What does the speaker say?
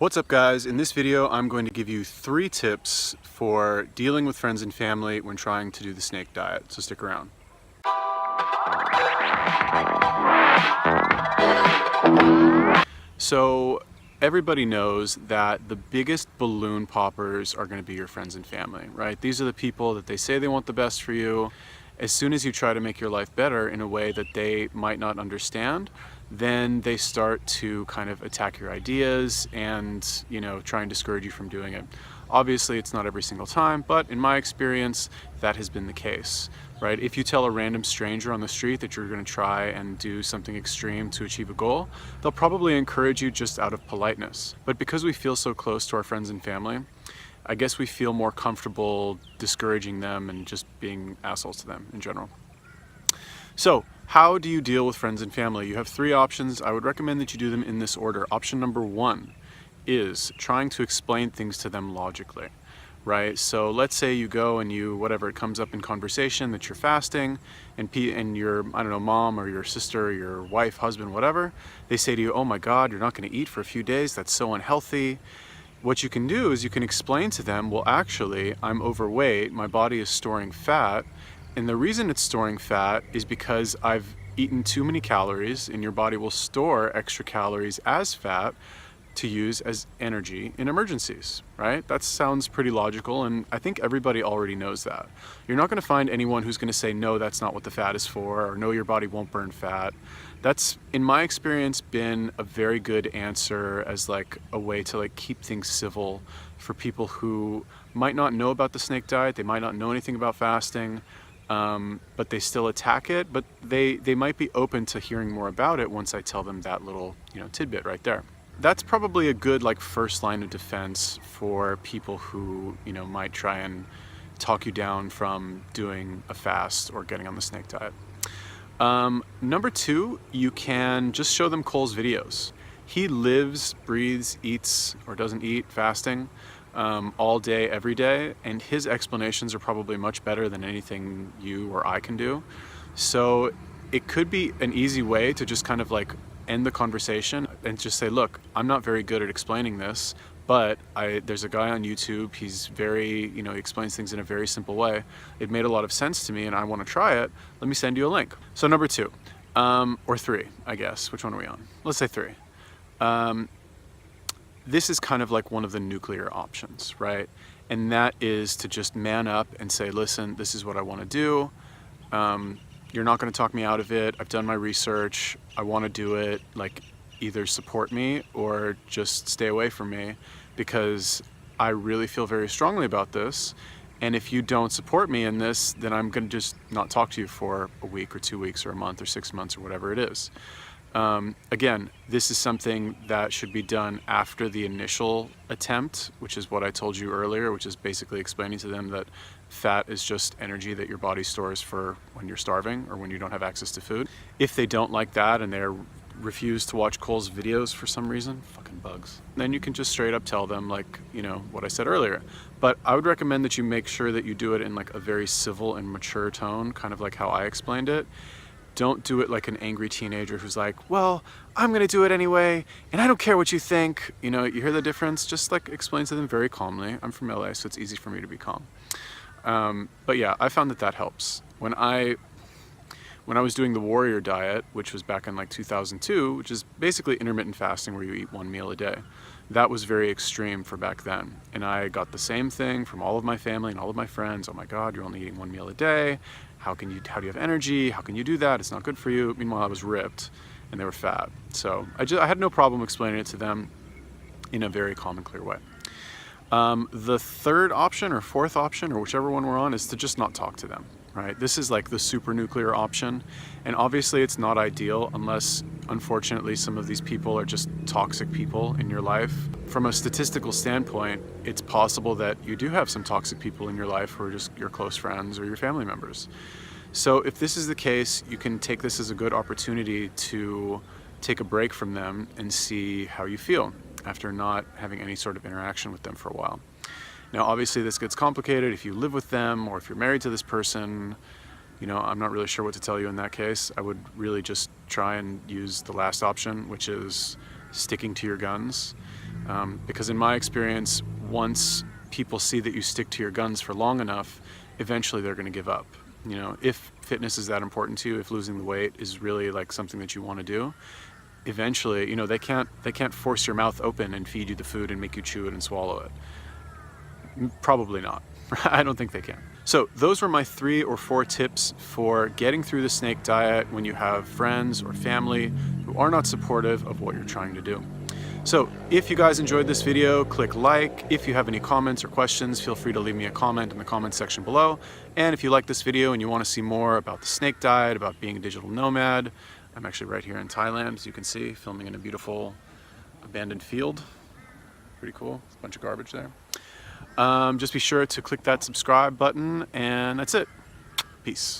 What's up guys? In this video I'm going to give you 3 tips for dealing with friends and family when trying to do the snake diet, so stick around. So everybody knows that the biggest balloon poppers are going to be your friends and family, right? These are the people that they say they want the best for you. As soon as you try to make your life better in a way that they might not understand, then they start to kind of attack your ideas and, try and discourage you from doing it. Obviously, it's not every single time, but in my experience, that has been the case, right? If you tell a random stranger on the street that you're going to try and do something extreme to achieve a goal, they'll probably encourage you just out of politeness. But because we feel so close to our friends and family, I guess we feel more comfortable discouraging them and just being assholes to them in general. So, how do you deal with friends and family? You have 3 options. I would recommend that you do them in this order. Option number 1 is trying to explain things to them logically, right? So let's say you go and it comes up in conversation that you're fasting and your, mom or your sister, or your wife, husband, whatever, they say to you, oh my God, you're not gonna eat for a few days, that's so unhealthy. What you can do is you can explain to them, well, actually, I'm overweight, my body is storing fat, and the reason it's storing fat is because I've eaten too many calories, and your body will store extra calories as fat to use as energy in emergencies, right? That sounds pretty logical, and I think everybody already knows that. You're not going to find anyone who's going to say, no, that's not what the fat is for, or no, your body won't burn fat. That's, in my experience, been a very good answer as like a way to keep things civil for people who might not know about the snake diet, they might not know anything about fasting, but they still attack it, but they might be open to hearing more about it once I tell them that little tidbit right there. That's probably a good first line of defense for people who might try and talk you down from doing a fast or getting on the snake diet. Number 2, you can just show them Cole's videos. He lives, breathes, eats, or doesn't eat fasting all day, every day, and his explanations are probably much better than anything you or I can do. So it could be an easy way to just kind of end the conversation and just say, look, I'm not very good at explaining this, but there's a guy on YouTube, he's very, he explains things in a very simple way. It made a lot of sense to me and I want to try it. Let me send you a link. So number 2, or 3, I guess. Which one are we on? Let's say 3. This is kind of like one of the nuclear options, right? And that is to just man up and say, listen, this is what I want to do. You're not going to talk me out of it. I've done my research. I want to do it. Either support me or just stay away from me because I really feel very strongly about this. And if you don't support me in this, then I'm going to just not talk to you for a week or 2 weeks or a month or 6 months or whatever it is. Again, this is something that should be done after the initial attempt, which is what I told you earlier, which is basically explaining to them that fat is just energy that your body stores for when you're starving or when you don't have access to food. If they don't like that and they refuse to watch Cole's videos for some reason, fucking bugs, then you can just straight up tell them what I said earlier. But I would recommend that you make sure that you do it in a very civil and mature tone, kind of like how I explained it. Don't do it like an angry teenager who's like, well, I'm gonna do it anyway, and I don't care what you think. You hear the difference? Just explain to them very calmly. I'm from LA, so it's easy for me to be calm. But yeah, I found that helps. When I was doing the warrior diet, which was back in 2002, which is basically intermittent fasting where you eat 1 meal a day, that was very extreme for back then. And I got the same thing from all of my family and all of my friends. Oh my God, you're only eating 1 meal a day. How do you have energy? How can you do that? It's not good for you. Meanwhile, I was ripped and they were fat. So I had no problem explaining it to them in a very calm and clear way. The 3rd option or 4th option, or whichever one we're on, is to just not talk to them, right? This is the super nuclear option. And obviously it's not ideal unless, unfortunately, some of these people are just toxic people in your life. From a statistical standpoint, it's possible that you do have some toxic people in your life who are just your close friends or your family members. So if this is the case, you can take this as a good opportunity to take a break from them and see how you feel after not having any sort of interaction with them for a while. Now, obviously this gets complicated if you live with them or if you're married to this person. I'm not really sure what to tell you in that case. I would really just try and use the last option, which is sticking to your guns. Because in my experience, once people see that you stick to your guns for long enough, eventually they're going to give up. You know, if fitness is that important to you, if losing the weight is really like something that you want to do, eventually, you know, they can't force your mouth open and feed you the food and make you chew it and swallow it. Probably not. I don't think they can. So those were my 3 or 4 tips for getting through the snake diet when you have friends or family who are not supportive of what you're trying to do. So if you guys enjoyed this video, click like. If you have any comments or questions, feel free to leave me a comment in the comment section below. And if you like this video and you want to see more about the snake diet, about being a digital nomad, I'm actually right here in Thailand, as you can see, filming in a beautiful abandoned field. Pretty cool, a bunch of garbage there. Just be sure to click that subscribe button, and that's it. Peace.